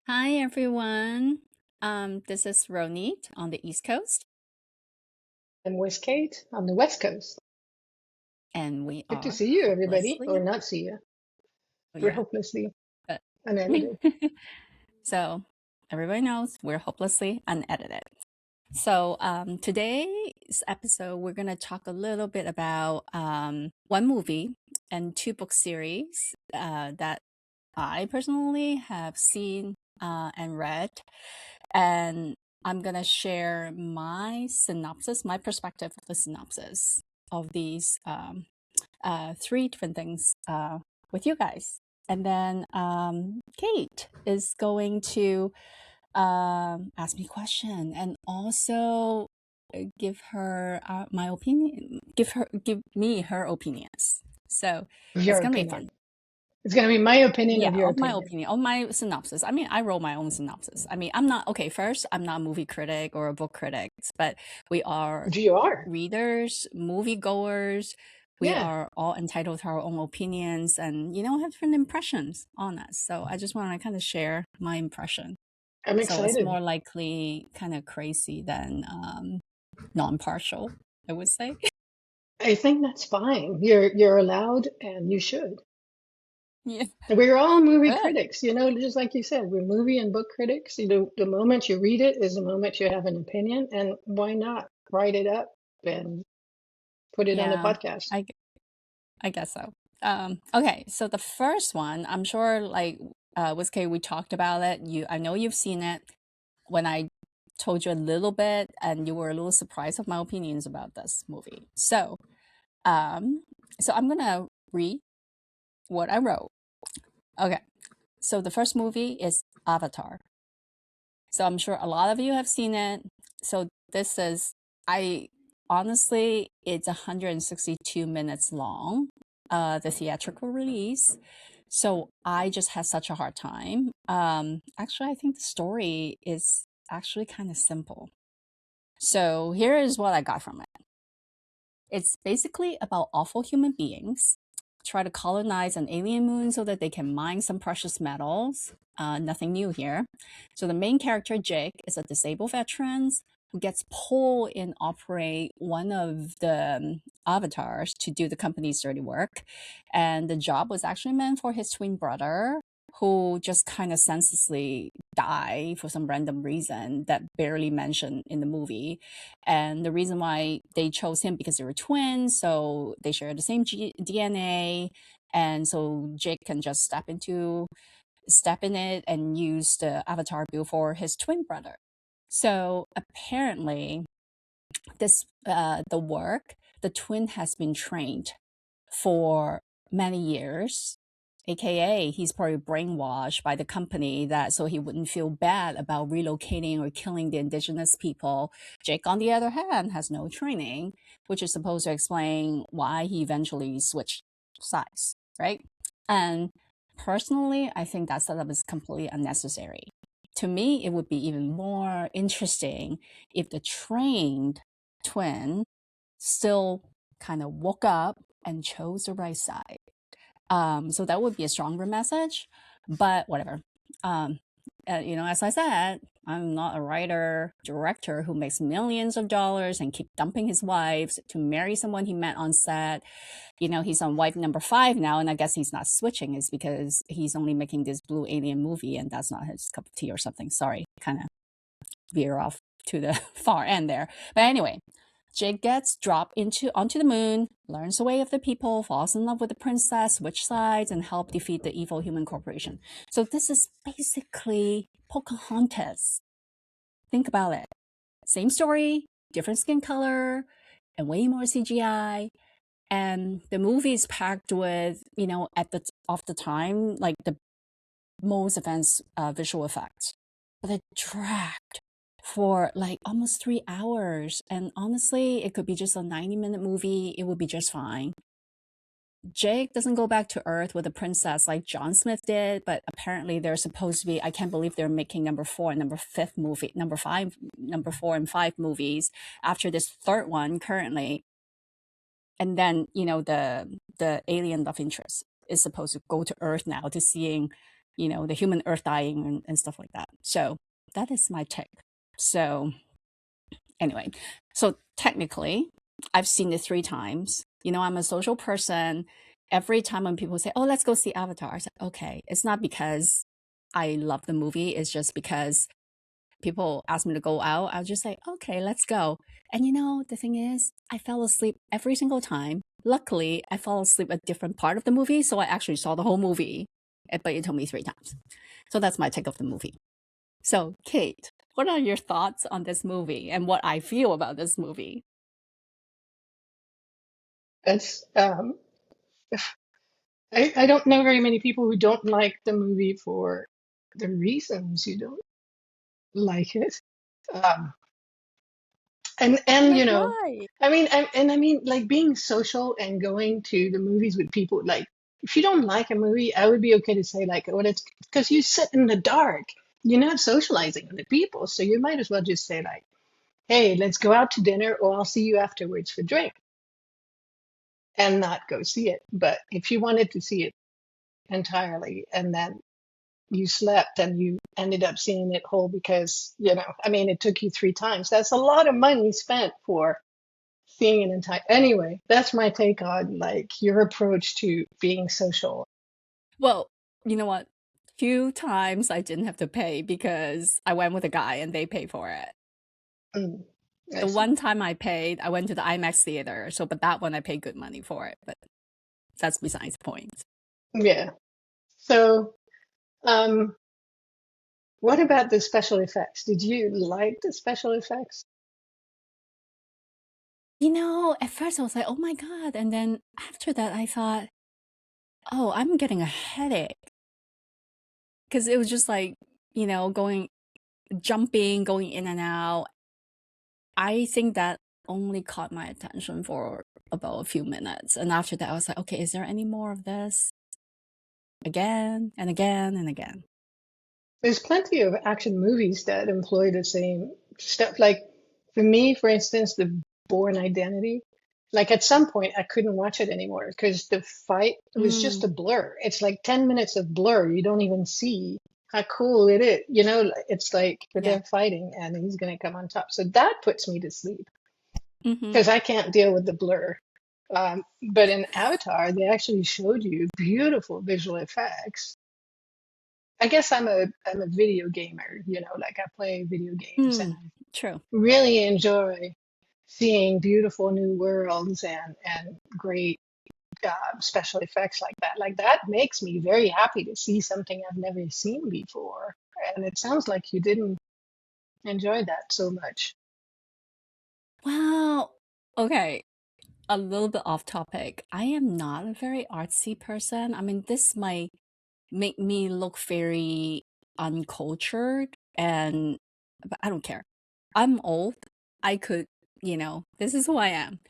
Hi everyone. This is Ronit on the East Coast, And WizCate on the West Coast. and we Good to are see you, everybody, or hopelessly, not see you. oh We're yeah, hopelessly but unedited. so everybody knows we're hopelessly unedited. So today's episode, we're gonna talk a little bit about one movie and two book series that I personally have seen and read, and I'm gonna share my synopsis, my perspective of the synopsis of these three different things with you guys. And then Kate is going to ask me a question and also give her my opinion, give me her opinions. So it's Your gonna be fun. opinion. It's going to be my opinion Yeah, of your of my opinion. opinion, of my synopsis. I mean, I wrote my own synopsis. I mean, I'm not okay. First, I'm not a movie critic or a book critic, but we are You are. readers, movie goers. We Yeah, are all entitled to our own opinions and, have different impressions on us. So I just want to kind of share my impression. I'm So it's excited. more likely kind of crazy than non-partial, I would say. I think that's fine. You're allowed and you should. Yeah, We're all movie good. critics, just like you said, we're movie and book critics. The moment you read it is the moment you have an opinion, and why not write it up and put it on the Yeah, podcast? I, I guess so. Okay, so the first one, I'm sure like with Kay, we talked about it. I know you've seen it when I told you a little bit, and you were a little surprised of my opinions about this movie. Um, so I'm gonna read what I wrote. Okay, so the first movie is Avatar. So I'm sure a lot of you have seen it. So this is, I honestly, it's 162 minutes long, the theatrical release. So I just had such a hard time. Actually, I think the story is actually kind of simple. So here is what I got from it. It's basically about awful human beings try to colonize an alien moon so that they can mine some precious metals. Nothing new here. So the main character, Jake, is a disabled veteran who gets pulled and operate one of the avatars to do the company's dirty work. And the job was actually meant for his twin brother, who just kind of senselessly die for some random reason that barely mentioned in the movie. And the reason why they chose him because they were twins, so they share the same DNA, and so Jake can just step in it and use the avatar build for his twin brother. So apparently, the twin has been trained for many years, aka he's probably brainwashed by the company that so he wouldn't feel bad about relocating or killing the indigenous people. Jake, on the other hand, has no training, which is supposed to explain why he eventually switched sides, right? And personally, I think that setup is completely unnecessary. To me, it would be even more interesting if the trained twin still kind of woke up and chose the right side. So that would be a stronger message, but whatever. Um, as I said, I'm not a writer director who makes millions of dollars and keep dumping his wives to marry someone he met on set. He's on wife number 5 now, and I guess he's not switching is because he's only making this blue alien movie, and that's not his cup of tea or something. Sorry, kind of veer off to the far end there. But anyway, Jake gets dropped onto the moon, learns the way of the people, falls in love with the princess, switch sides, and help defeat the evil human corporation. So this is basically Pocahontas. Think about it. Same story, different skin color, and way more CGI. And the movie is packed with, at the of the time, like the most advanced visual effects. But it dragged for like almost 3 hours. And honestly, it could be just a 90-minute movie. It would be just fine. Jake doesn't go back to Earth with a princess like John Smith did, but apparently they're supposed to be. I can't believe they're making number 4 and number 5, number 4 and 5 movies after this third one currently. And then the alien love interest is supposed to go to Earth now to seeing the human earth dying and stuff like that. So that is my take. So anyway, so technically, I've seen it 3 times. I'm a social person. Every time when people say, "Oh, let's go see Avatar," I say, "Okay." It's not because I love the movie. It's just because people ask me to go out. I'll just say, "Okay, let's go." And the thing is, I fell asleep every single time. Luckily, I fell asleep at a different part of the movie, so I actually saw the whole movie. But you told me 3 times. So that's my take of the movie. So, Kate, what are your thoughts on this movie and what I feel about this movie? It's I don't know very many people who don't like the movie for the reasons you don't like it. Um, and Like, why? I mean like being social and going to the movies with people, like if you don't like a movie, I would be okay to say like, well, it's because you sit in the dark. You're not socializing with the people, so you might as well just say like, hey, let's go out to dinner, or I'll see you afterwards for drink, and not go see it. But if you wanted to see it entirely and then you slept and you ended up seeing it whole because, I mean, it took you 3 times. That's a lot of money spent for seeing an entire. Anyway, that's my take on like your approach to being social. Well, you know what? Few times I didn't have to pay because I went with a guy and they paid for it. Mm, I The see. one time I paid, I went to the IMAX theater. So, but that one I paid good money for it. But that's besides the point. Yeah. So, um, what about the special effects? Did you like the special effects? At first I was like, oh my God. And then after that, I thought, oh, I'm getting a headache. Because it was just like, jumping, going in and out. I think that only caught my attention for about a few minutes. And after that, I was like, okay, is there any more of this? Again and again and again. There's plenty of action movies that employ the same stuff. Like for me, for instance, the Bourne Identity. Like at some point, I couldn't watch it anymore because the fight was just Mm, a blur. It's like 10 minutes of blur. You don't even see how cool it is. It's like yeah. they're fighting and he's going to come on top. So that puts me to sleep Mm-hmm. because I can't deal with the blur. But in Avatar, they actually showed you beautiful visual effects. I guess I'm a video gamer, like I play video games and Mm, I true. really enjoy seeing beautiful new worlds and great special effects like that. Like that makes me very happy to see something I've never seen before. And it sounds like you didn't enjoy that so much. Well, okay. A little bit off topic. I am not a very artsy person. I mean, this might make me look very uncultured and but I don't care. I'm old. I could, this is who I am.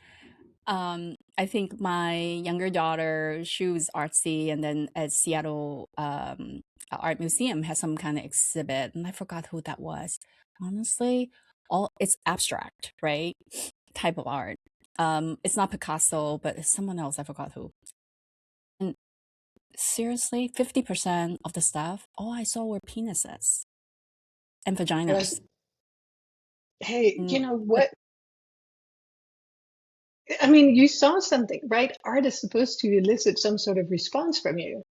I think my younger daughter, she was artsy, and then at Seattle Art Museum has some kind of exhibit, and I forgot who that was. Honestly, all it's abstract, right? Type of art. It's not Picasso, but it's someone else. I forgot who. And seriously, 50% of the stuff, all I saw were penises and Was, vaginas. hey, you Mm, know but what? I mean, you saw something, right? Art is supposed to elicit some sort of response from you.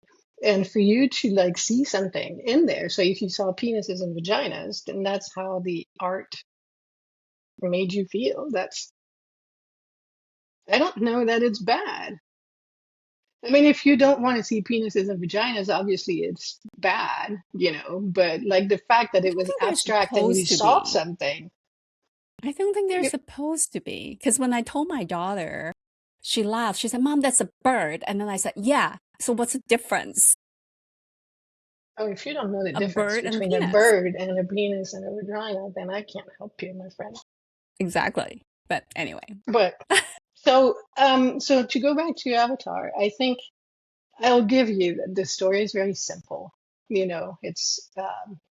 And for you to like see something in there, so if you saw penises and vaginas, then that's how the art made you feel. I don't know that it's bad. I mean, if you don't want to see penises and vaginas, obviously it's bad, but like the fact that I it don't was think they're abstract and you supposed to saw be. something, I don't think they're you, supposed to be. Because when I told my daughter, she laughed. She said, Mom, that's a bird. And then I said, yeah. So what's the difference? oh, if you don't know the A difference bird and a between a penis. bird and a penis and a vagina, then I can't help you, my friend. Exactly. But anyway. But so to go back to Avatar, I think I'll give you that the story is very simple. It's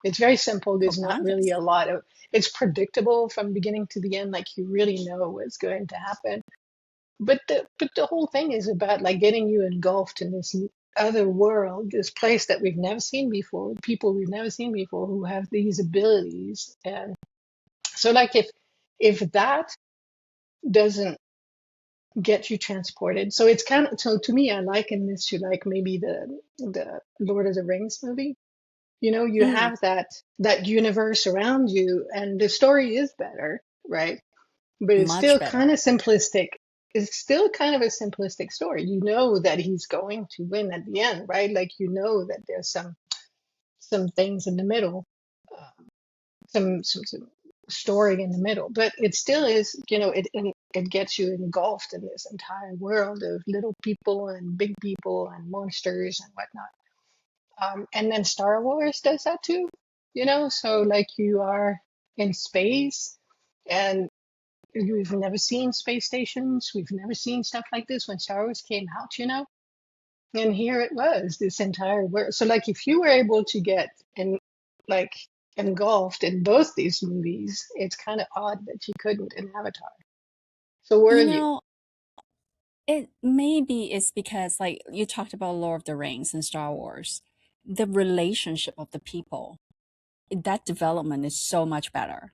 very simple. There's not really Pocahontas. a lot of. It's predictable from beginning to the end. Like you really know what's going to happen. But the whole thing is about like getting you engulfed in this other world, this place that we've never seen before, people we've never seen before who have these abilities. And so like if that doesn't get you transported, so it's kind of, so to me I liken this to like maybe the Lord of the Rings movie. You know, you Mm, have that universe around you and the story is better, right? But it's much still better. kind of simplistic. It's still kind of a simplistic story. You know that he's going to win at the end, right? Like you know that there's some things in the middle, uh, some story in the middle, but it still is, you know, it gets you engulfed in this entire world of little people and big people and monsters and whatnot. And then Star Wars does that too, you know. So like you are in space and we've never seen space stations. We've never seen stuff like this when Star Wars came out, you know? And here it was, this entire world. So, like, if you were able to get like, engulfed in both these movies, it's kind of odd that you couldn't in Avatar. So, where You are you? know, it maybe is because like you talked about Lord of the Rings and Star Wars, the relationship of the people, that development is so much better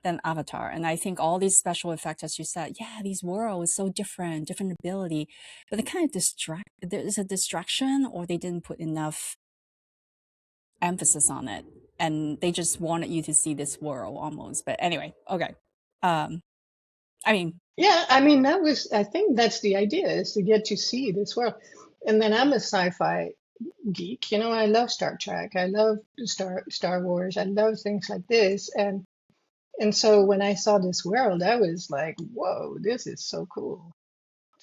than Avatar. And I think all these special effects, as you said, yeah, these worlds is so different, different ability, but they kind of there's a distraction or they didn't put enough emphasis on it. And they just wanted you to see this world almost. But anyway, okay. Um, I mean, Yeah, I mean, I think that's the idea is to get to see this world. And then I'm a sci-fi geek. You know, I love Star Trek. I love Star Wars. I love things like this. And so when I saw this world, I was like, whoa, this is so cool.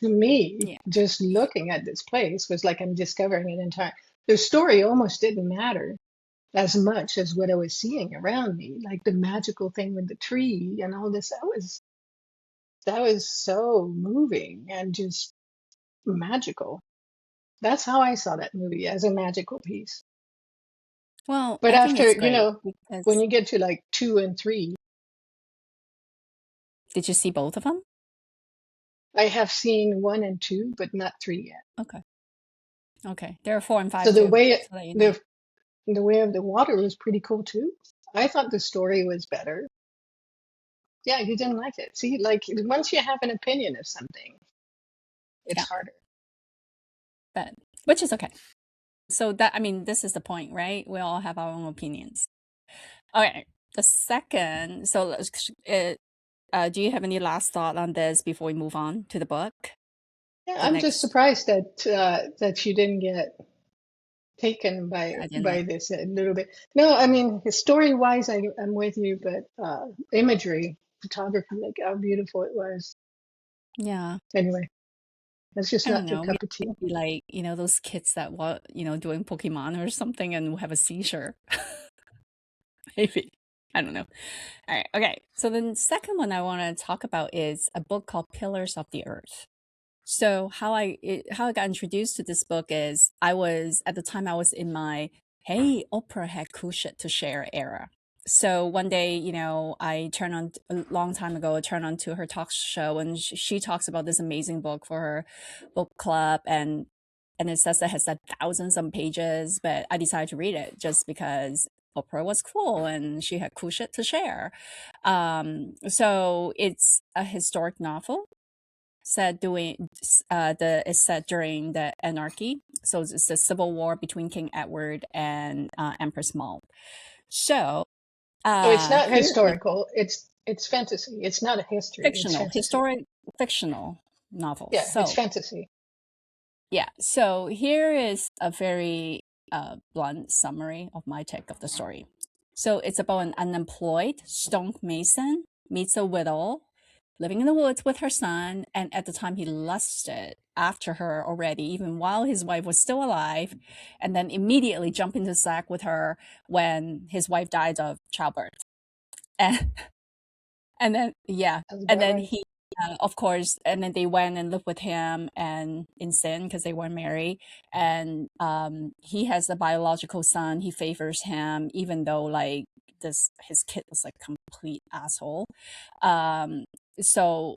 To me, yeah. just looking at this place was like I'm discovering an entire. The story almost didn't matter as much as what I was seeing around me, like the magical thing with the tree and all this. That was so moving and just magical. That's how I saw that movie, as a magical piece. Well, But I think after, it's you great know, when because you get to like two and three, did you see both of them? I have seen one and two, but not three yet. Okay. Okay. There are four and So five too, so that you know. the way of the water was pretty cool too. I thought the story was better. Yeah, you didn't like it. See, like once you have an opinion of something, it's Yeah. harder. But which is okay. So that I mean, this is the point, right? We all have our own opinions. Okay. The second, so do you have any last thought on this before we move on to the book? Yeah, The I'm just next, surprised that you didn't get taken I didn't by like. this a little bit. No, I mean story wise, I'm with you, but imagery, photography, like how beautiful it was. Yeah, Anyway, that's just I don't not your know. cup of tea. Maybe like those kids that doing Pokemon or something and have a seizure. Maybe I don't know. All right. Okay. So the second one I want to talk about is a book called Pillars of the Earth. So how I got introduced to this book is I was at the time I was in my hey Oprah had cool shit to share era. So one day, I turned on a long time ago. I turned on to her talk show, and she talks about this amazing book for her book club, and it says that has like thousands of pages. But I decided to read it just because Oprah was cool and she had cool shit to share. So it's a historic novel set doing the is set during the anarchy. So it's the civil war between King Edward and Empress Maud. So So it's not here is historical. It's fantasy. It's not a history. It's fictional, fantasy. historic fictional novel. Yeah, it's So fantasy. yeah, so here is a very blunt summary of my take of the story. So it's about an unemployed stonemason meets a widow living in the woods with her son, and at the time he lusted after her already, even while his wife was still alive, and then immediately jumped into the sack with her when his wife died of childbirth. And and then yeah, That's and about then right. he, of course, and then they went and lived with him and in sin because they weren't married. And he has a biological son. He favors him, even though like this his kid was like complete asshole. Um, so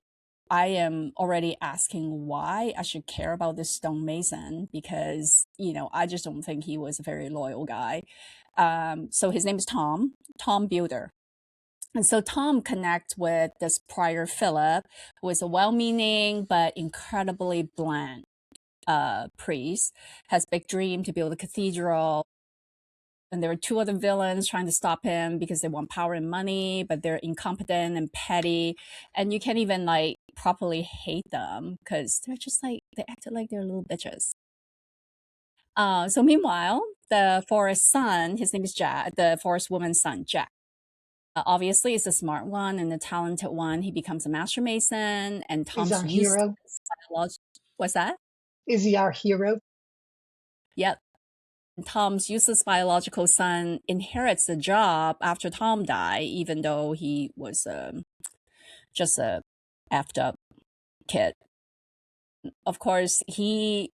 I am already asking why I should care about this stonemason because, I just don't think he was a very loyal guy. So his name is Tom Builder. And so Tom connects with this prior Philip, who is a well-meaning but incredibly bland priest, has big dream to build a cathedral. And there are two other villains trying to stop him because they want power and money, but they're incompetent and petty. And you can't even like properly hate them because they're just like, they acted like they're little bitches. So meanwhile, the forest son, his name is Jack, the forest woman's son, Jack. Obviously, is the smart one and the talented one. He becomes a master mason, and Is Tom's our useless hero? biology. What's that? Is he our hero? Yep. Tom's useless biological son inherits the job after Tom died, even though he was just a effed up kid. Of course, he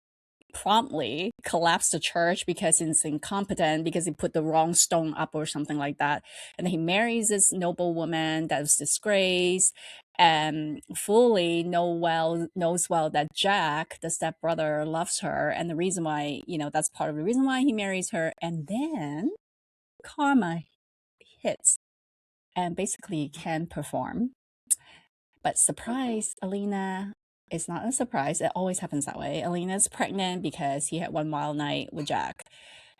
promptly collapsed the church because he's incompetent, because he put the wrong stone up or something like that. And then he marries this noble woman that was disgraced and fully knows well that Jack, the stepbrother, loves her. And the reason why, that's part of the reason why he marries her. And then karma hits and basically can perform. But surprise, Alina, it's not a surprise. It always happens that way. Alina's pregnant because he had one wild night with Jack.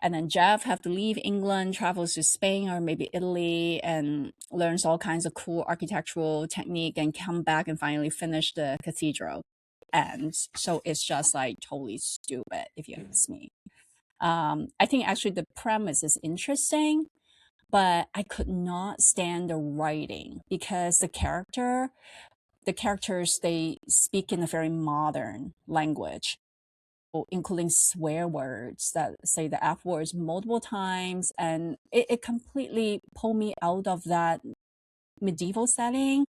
And then Jeff have to leave England, travels to Spain or maybe Italy, and learns all kinds of cool architectural technique and come back and finally finish the cathedral. And so it's just like totally stupid, if you ask me. I think actually the premise is interesting, but I could not stand the writing because the characters, they speak in a very modern language, including swear words that say the F words multiple times. And it completely pulled me out of that medieval setting.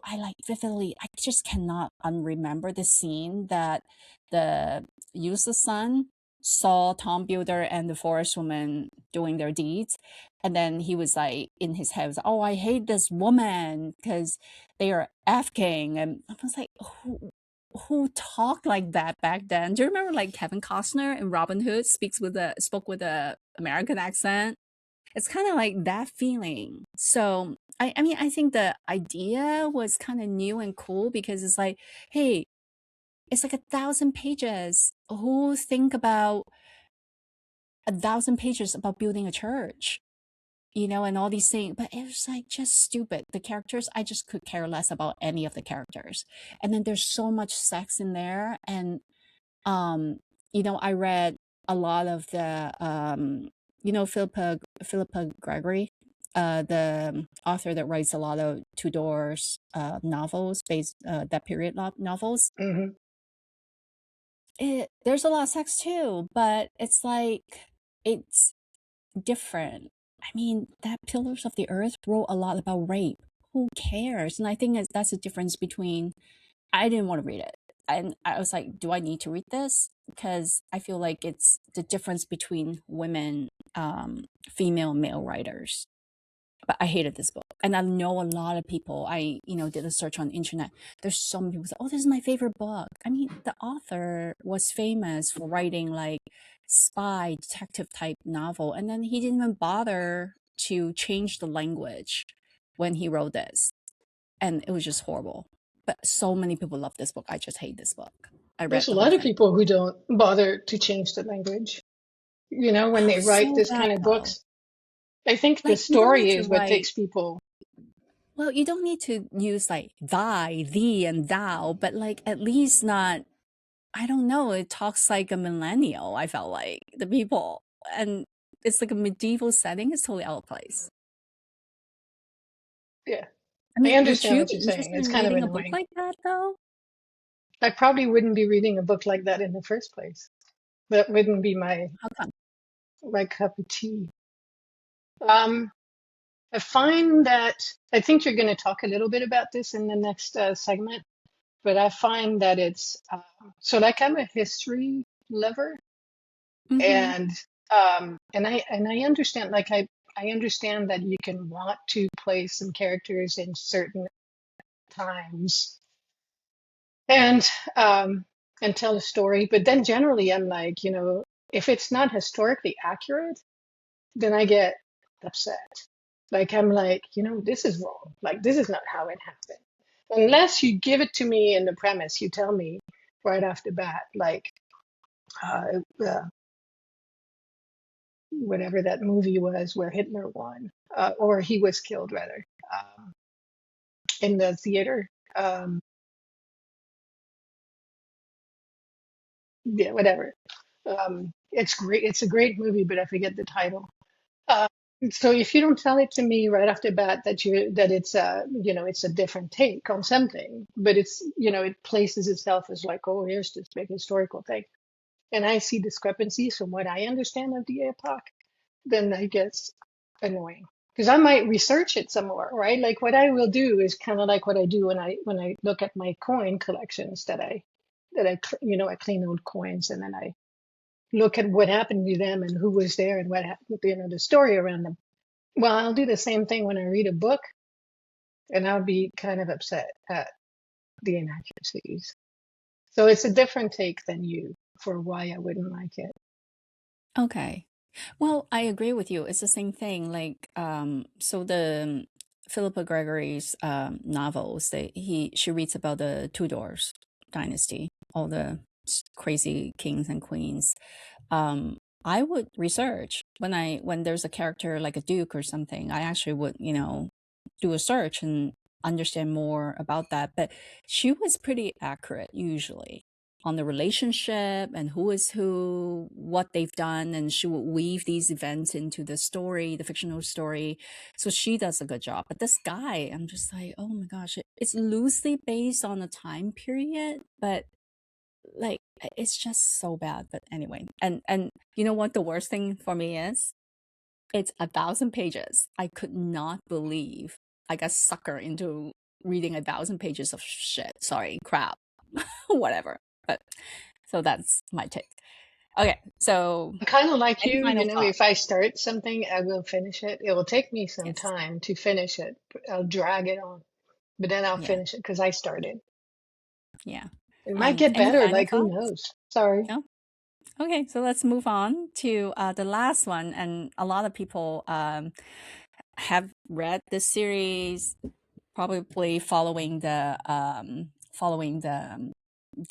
I like vividly, I just cannot unremember the scene that the useless son saw Tom Builder and the forest woman doing their deeds. And then he was like, in his head, was like, oh, I hate this woman because they are F-king. And I was like, who talked like that back then? Do you remember like Kevin Costner in Robin Hood spoke with a American accent? It's kind of like that feeling. So I mean, I think the idea was kind of new and cool because it's like, hey, it's like 1,000 pages. Who think about 1,000 pages about building a church, and all these things? But it was like just stupid. The characters, I just could care less about any of the characters. And then there's so much sex in there, and um, I read a lot of the Philippa Gregory, the author that writes a lot of Tudor's novels, based that period novels. Hmm. There's a lot of sex too, but it's like it's different. I mean, that Pillars of the Earth wrote a lot about rape. Who cares? And I think that's the difference between. I didn't want to read it. And I was like, do I need to read this? Because I feel like it's the difference between women, female, male writers. But I hated this book. And I know a lot of people, I, did a search on the internet. There's so many people say, oh, this is my favorite book. I mean, the author was famous for writing like spy detective type novel. And then he didn't even bother to change the language when he wrote this. And it was just horrible. But so many people love this book. I just hate this book. I read There's a the whole lot of thing. people who don't bother to change the language. When Oh, they write so this bad kind of though. books, I think the Like you don't need story to is what write. takes people. Well, you don't need to use like thy, thee, and thou, but like at least not. I don't know. It talks like a millennial. I felt like the people, and it's like a medieval setting. It's totally out of place. Yeah, I I mean, would understand you what be you're saying. interested It's in kind of reading a book annoying. like that though? I probably wouldn't be reading a book like that in the first place. That wouldn't be How come? my cup of tea. Um, I find that I think you're going to talk a little bit about this in the next segment, but I find that it's so like I'm a history lover, Mm-hmm. and I understand I understand that you can want to place some characters in certain times, and um, and tell a story. But then generally, I'm like, if it's not historically accurate, then I get upset. Like I'm like, this is wrong. Like this is not how it happened. Unless you give it to me in the premise, you tell me right off the bat, like uh, uh, whatever that movie was where Hitler won, or he was killed rather, in the theater. Um, yeah, whatever. It's great. It's a great movie, but I forget the title. Uh, so if you don't tell it to me right off the bat that it's it's a different take on something, but it's it places itself as like, oh, here's this big historical thing, and I see discrepancies from what I understand of the epoch, then I guess annoying because I might research it some more, right? Like what I will do is kind of like what I do when I look at my coin collections I clean old coins and then I look at what happened to them and who was there and what happened, the story around them. Well, I'll do the same thing when I read a book, and I'll be kind of upset at the inaccuracies. So it's a different take than you for why I wouldn't like it. Okay. Well, I agree with you. It's the same thing. Like, so the Philippa Gregory's novels, she reads about the Tudors dynasty, all the crazy kings and queens. I would research when there's a character like a duke or something. I actually would, do a search and understand more about that. But she was pretty accurate usually on the relationship and who is who, what they've done, and she would weave these events into the story, the fictional story. So she does a good job. But this guy, I'm just like, oh my gosh, it's loosely based on a time period, but like it's just so bad. But anyway, and you know what the worst thing for me is? It's 1,000 pages. I could not believe I got suckered into reading 1,000 pages of shit. Sorry, crap, whatever. But so that's my take. Okay, so Kind of like any you, final thought? if I start something, I will finish it. It will take me some Yes, time to finish it. I'll drag it on, but then I'll yeah, finish it because I started. yeah. It might get Any better, final like who thoughts? knows? Sorry. No. Okay, so let's move on to the last one, and a lot of people have read this series, probably following the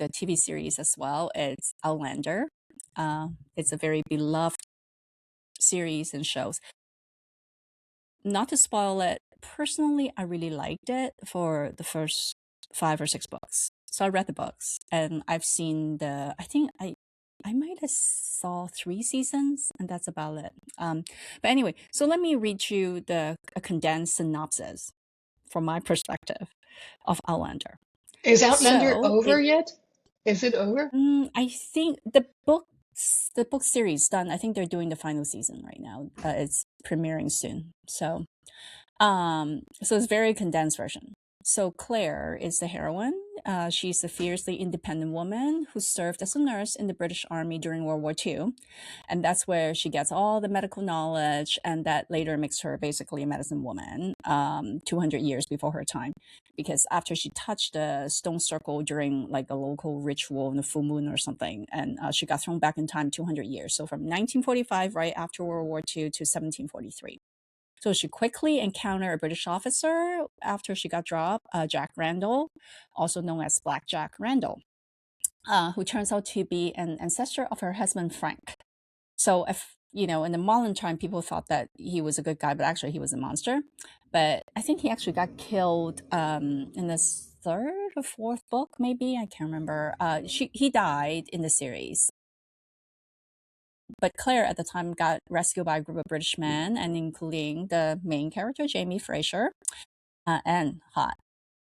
TV series as well. It's Outlander. It's a very beloved series and shows. Not to spoil it, personally, I really liked it for the first 5 or 6 books. So I read the books, and I've seen I think I might have saw 3 seasons, and that's about it. But anyway, so let me read you a condensed synopsis from my perspective of Outlander. Is Outlander So over yet? Is it over? I think the book series done. I think they're doing the final season right now. It's premiering soon. So it's very condensed version. So Claire is the heroine. She's a fiercely independent woman who served as a nurse in the British Army during World War II. And that's where she gets all the medical knowledge, and that later makes her basically a medicine woman 200 years before her time. Because after she touched the stone circle during like a local ritual in the full moon or something, and she got thrown back in time 200 years. So from 1945, right after World War II, to 1743. So she quickly encountered a British officer after she got dropped, Jack Randall, also known as Black Jack Randall, who turns out to be an ancestor of her husband, Frank. So if, in the modern time, people thought that he was a good guy, but actually he was a monster. But I think he actually got killed in this third or fourth book, maybe. I can't remember. He died in the series. But Claire at the time got rescued by a group of British men, and including the main character, Jamie Fraser, and hot.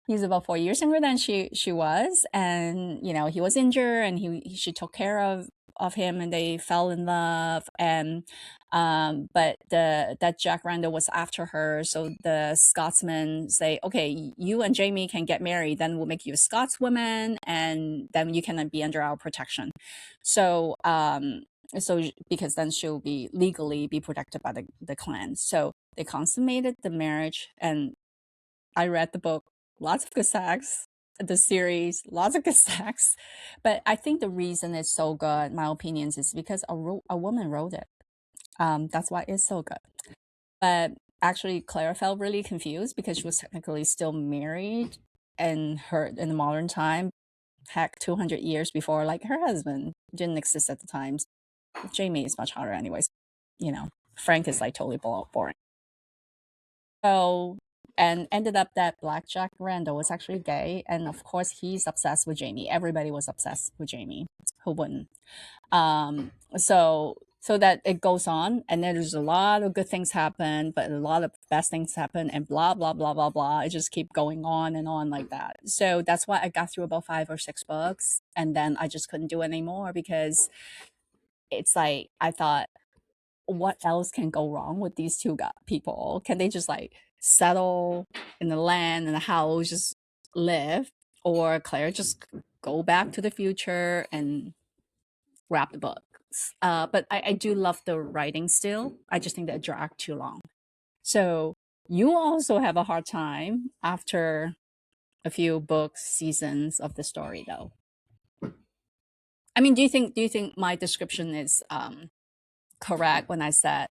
He's about 4 years younger than she was, and he was injured, and she took care of him, and they fell in love. And but that Jack Randall was after her, so the Scotsmen say, okay, you and Jamie can get married, then we'll make you a Scotswoman, and then you can be under our protection. So because then she'll be legally be protected by the clan. So they consummated the marriage, and I read the book. Lots of good sex, the series, lots of good sex. But I think the reason it's so good, my opinions, is because a woman wrote it. That's why it's so good. But actually, Claire felt really confused because she was technically still married in the modern time, heck, 200 years before, like her husband didn't exist at the time. Jamie is much hotter, anyways. You know, Frank is like totally boring. So, and ended up that Blackjack Randall was actually gay, and of course he's obsessed with Jamie. Everybody was obsessed with Jamie. Who wouldn't? So that it goes on, and then there's a lot of good things happen, but a lot of best things happen, and blah blah blah blah blah. It just keep going on and on like that. So that's why I got through about 5 or 6 books, and then I just couldn't do it anymore because it's like I thought, what else can go wrong with these two people? Can they just like settle in the land and the house, just live, or Claire just go back to the future and wrap the books? But I do love the writing still. I just think that it dragged too long. So you also have a hard time after a few books, seasons of the story, though. I mean, do you think my description is correct when I said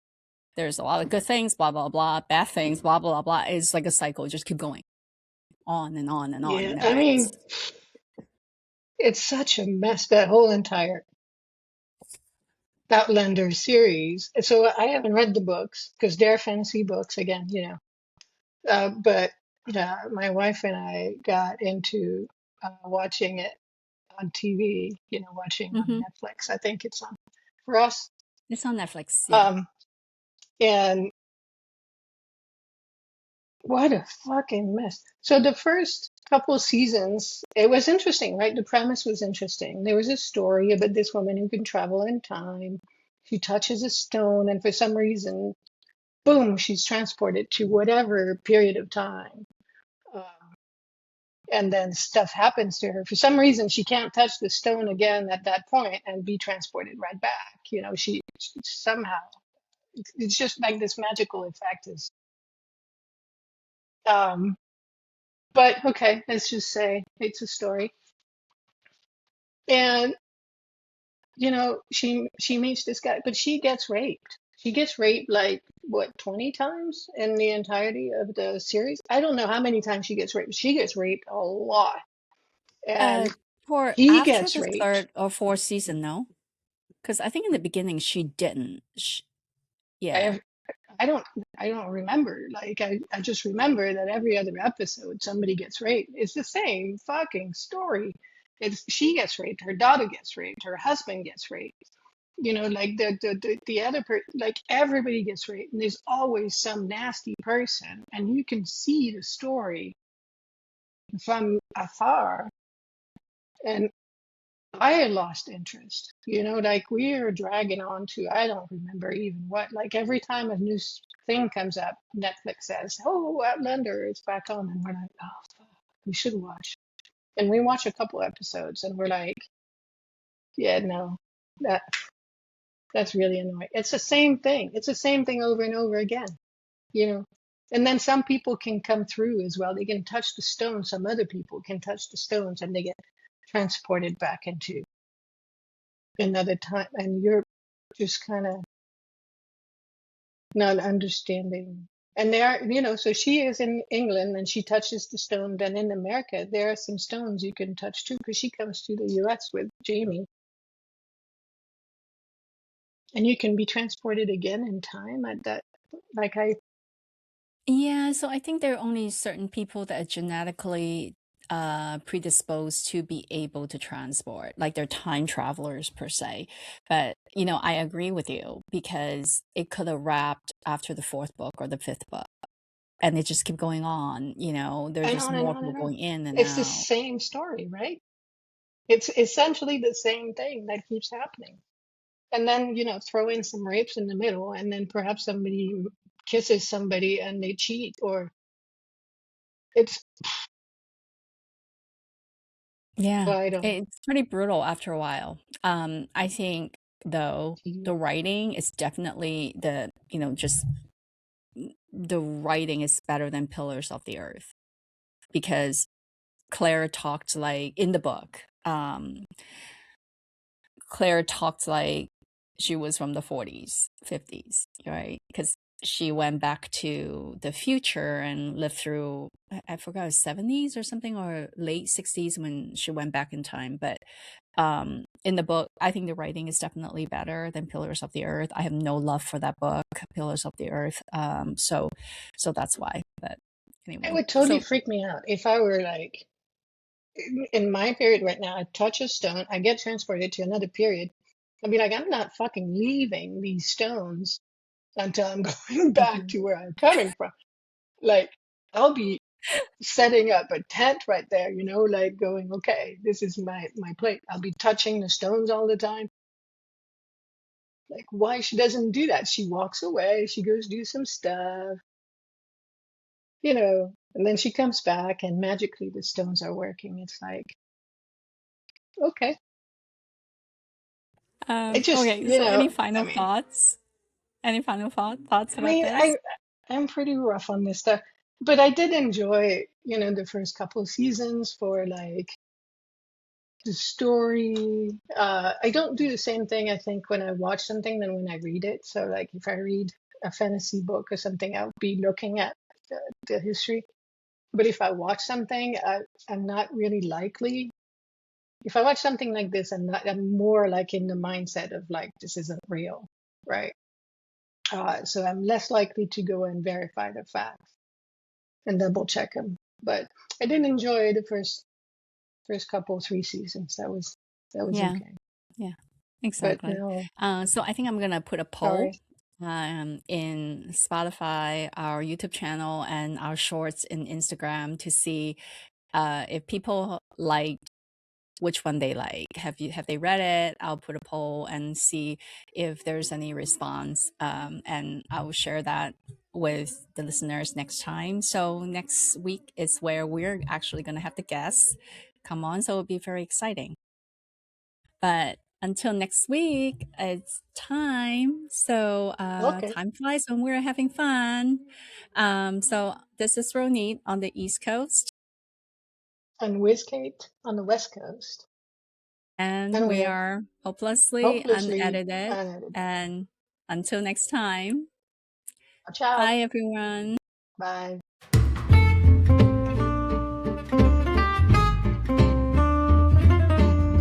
there's a lot of good things, blah blah blah, bad things, blah blah blah? It's like a cycle, just keep going on and on and on. Yeah, It I never mean, ends. it's such a mess, that whole entire Outlander series. So I haven't read the books because they're fantasy books again, you know. But yeah, my wife and I got into watching it on TV, you know, watching on Hmm. Netflix. I think it's on for us. It's on Netflix. Yeah. Um, and what a fucking mess. So the first couple of seasons, it was interesting, right? The premise was interesting. There was a story about this woman who can travel in time. She touches a stone, and for some reason, boom, she's transported to whatever period of time. Um, and then stuff happens to her. For some reason, she can't touch the stone again at that point and be transported right back. You know, she somehow, it's just like this magical effect is. Um, but okay, let's just say it's a story. And you know, she meets this guy, but she gets raped. She gets raped like what, 20 times in the entirety of the series? I don't know how many times she gets raped. She gets raped a lot. Uh, And for he after gets the raped. third or fourth season, no, because I think in the beginning she didn't. Yeah. I I don't I don't remember. Like I just remember that every other episode somebody gets raped. It's the same fucking story. It's she gets raped, her daughter gets raped, her husband gets raped. You know, like the other like everybody gets raped, and there's always some nasty person, and you can see the story from afar. And I had lost interest. You know, like we are dragging on to I don't remember even what. Like every time a new thing comes up, Netflix says, "Oh, Outlander is back on," and we're like, "Oh, fuck, we should watch." And we watch a couple episodes, and we're like, "Yeah, no, that that's really annoying." It's the same thing. It's the same thing over and over again. You know. And then some people can come through as well. They can touch the stones. Some other people can touch the stones, and they get transported back into another time. And you're just kind of not understanding. And there, you know, so she is in England and she touches the stone. Then in America, there are some stones you can touch too, because she comes to the US with Jamie. And you can be transported again in time at that. Like I, Yeah, so I think there are only certain people that are genetically predisposed to be able to transport, like they're time travelers per se. But, I agree with you because it could have wrapped after the fourth book or the fifth book, and it just kept going on, there's and just on and more on people and on. going in and It's the out. same story, right? It's essentially the same thing that keeps happening. And then, you know, throw in some rapes in the middle, and then perhaps somebody kisses somebody and they cheat, or it's, Yeah, I don't, it's pretty brutal after a while. I think though the writing is definitely just the writing is better than Pillars of the Earth because Claire talked like in the book. Claire talked like she was from the 40s, 50s, right? Because she went back to the future and lived through, I forgot, 70s or something, or late 60s when she went back in time. But in the book, I think the writing is definitely better than Pillars of the Earth. I have no love for that book, Pillars of the Earth. So that's why. But It anyway, would totally so freak me out if I were like in my period right now. I touch a stone, I get transported to another period. I'd be like, I'm not fucking leaving these stones until I'm going back Mhm. to where I'm coming from. Like, I'll be setting up a tent right there, you know, like going, okay, this is my place. I'll be touching the stones all the time. Like, why she doesn't do that? She walks away, she goes do some stuff, you know, and then she comes back and magically the stones are working. It's like, okay. It just, okay. you So know, any I final mean, thoughts? Any final thoughts I about mean, this? I'm pretty rough on this stuff, but I did enjoy, you know, the first couple of seasons for like the story. I don't do the same thing, I think, when I watch something than when I read it. So, like, if I read a fantasy book or something, I'll be looking at the history. But if I watch something, I'm not really likely. If I watch something like this, I'm more like in the mindset of like, this isn't real, right? So I'm less likely to go and verify the facts and double check them. But I did enjoy the first couple 3 seasons. That was Yeah, okay. yeah, But exactly. no, So I think I'm gonna put a poll sorry. in Spotify, our YouTube channel, and our shorts in Instagram to see if people like which one they like. Have they read it? I'll put a poll and see if there's any response, and I will share that with the listeners next time. So next week is where we're actually gonna have the guests come on, so it'll be very exciting. But until next week, it's time. So Okay. time flies when we're having fun. So this is Ronit on the East Coast, And WizCate on the West Coast. and And we we're are hopelessly hopelessly unedited. unedited. And until next time, Ciao. bye everyone. Bye.